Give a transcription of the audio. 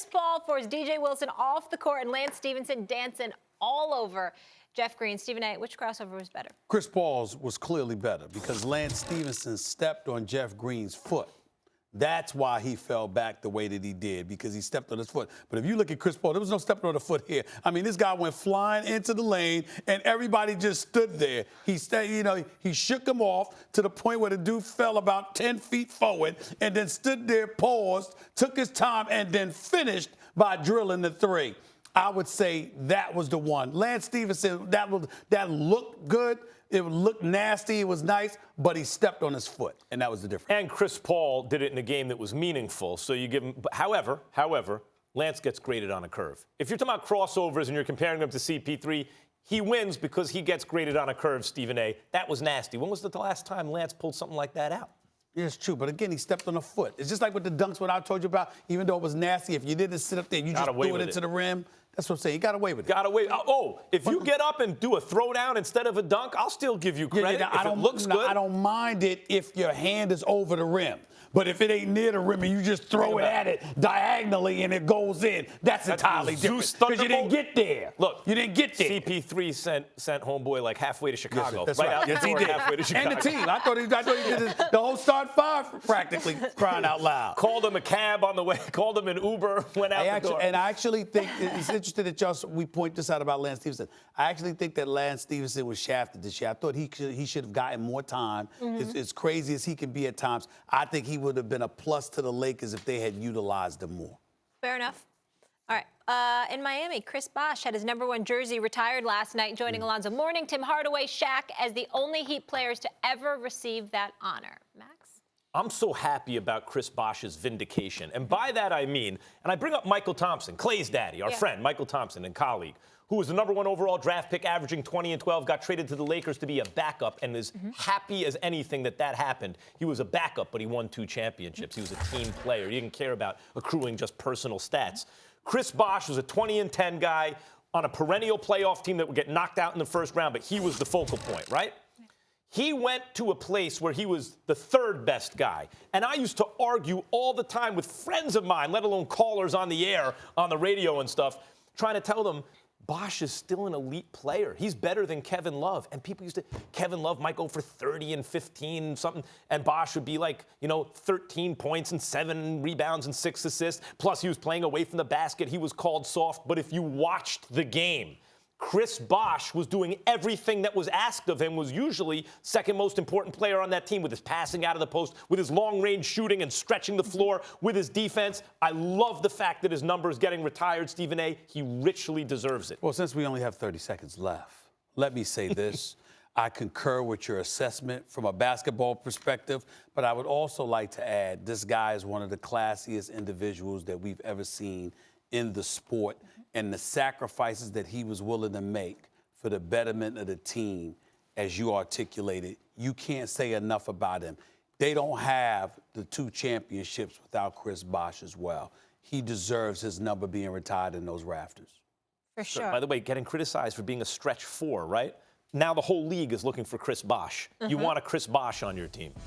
Chris Paul forced DJ Wilson off the court and Lance Stephenson dancing all over Jeff Green. Stephen A., which crossover was better? Chris Paul's was clearly better because Lance Stephenson stepped on Jeff Green's foot. That's why he fell back the way that he did, because he stepped on his foot. But if you look at Chris Paul, there was no stepping on the foot here. I mean, this guy went flying into the lane, and everybody just stood there. He shook him off to the point where the dude fell about 10 feet forward and then stood there, paused, took his time, and then finished by drilling the three. I would say that was the one. Lance Stephenson, that looked good. It looked nasty. It was nice, but he stepped on his foot, and that was the difference. And Chris Paul did it in a game that was meaningful, so you give him. However, Lance gets graded on a curve. If you're talking about crossovers and you're comparing him to CP3, he wins because he gets graded on a curve, Stephen A. That was nasty. When was the last time Lance pulled something like that out? Yeah, it's true, but again, he stepped on a foot. It's just like with the dunks when I told you about, even though it was nasty, if you didn't sit up there, you just threw it into the rim. That's what I'm saying. He got away with it. Got away. Oh, if you get up and do a throwdown instead of a dunk, I'll still give you credit. If it looks good. I don't mind it if your hand is over the rim. But if it ain't near the rim and you just throw it at it diagonally and it goes in, that's entirely different. Because you didn't get there. Look, you didn't get there. CP3 sent homeboy like halfway to Chicago. Yes, that's right. Out Yes, he did. Halfway to Chicago. And the team. I thought he did the whole start five practically, crying out loud. Called him a cab on the way. Called him an Uber. Went out the door. And I actually think it's interesting that we point this out about Lance Stephenson. I actually think that Lance Stephenson was shafted this year. I thought he should have gotten more time. As crazy as he can be at times, I think he would have been a plus to the Lakers if they had utilized him more. Fair enough. All right. In Miami, Chris Bosh had his #1 jersey retired last night, joining Alonzo Mourning, Tim Hardaway, Shaq as the only Heat players to ever receive that honor. Max? I'm so happy about Chris Bosh's vindication. And by that I mean, and I bring up Michael Thompson, Clay's daddy, our friend, Michael Thompson and colleague, who was the #1 overall draft pick, averaging 20 and 12, got traded to the Lakers to be a backup, and as happy as anything that happened. He was a backup, but he won 2 championships. He was a team player. He didn't care about accruing just personal stats. Chris Bosh was a 20 and 10 guy on a perennial playoff team that would get knocked out in the first round, but he was the focal point, right? He went to a place where he was the 3rd best guy. And I used to argue all the time with friends of mine, let alone callers on the air, on the radio and stuff, trying to tell them, Bosh is still an elite player. He's better than Kevin Love. And people used to, Kevin Love might go for 30 and 15 and something, and Bosh would be like, 13 points and 7 rebounds and 6 assists. Plus, he was playing away from the basket. He was called soft. But if you watched the game, Chris Bosh was doing everything that was asked of him, was usually second most important player on that team with his passing out of the post, with his long-range shooting and stretching the floor, with his defense. I love the fact that his number is getting retired, Stephen A. He richly deserves it. Well, since we only have 30 seconds left, let me say this. I concur with your assessment from a basketball perspective, but I would also like to add this guy is one of the classiest individuals that we've ever seen in the sport, and the sacrifices that he was willing to make for the betterment of the team, as you articulated, you can't say enough about him. They don't have the 2 championships without Chris Bosh as well. He deserves his number being retired in those rafters. For sure. By the way, getting criticized for being a stretch 4, right? Now the whole league is looking for Chris Bosh. You want a Chris Bosh on your team.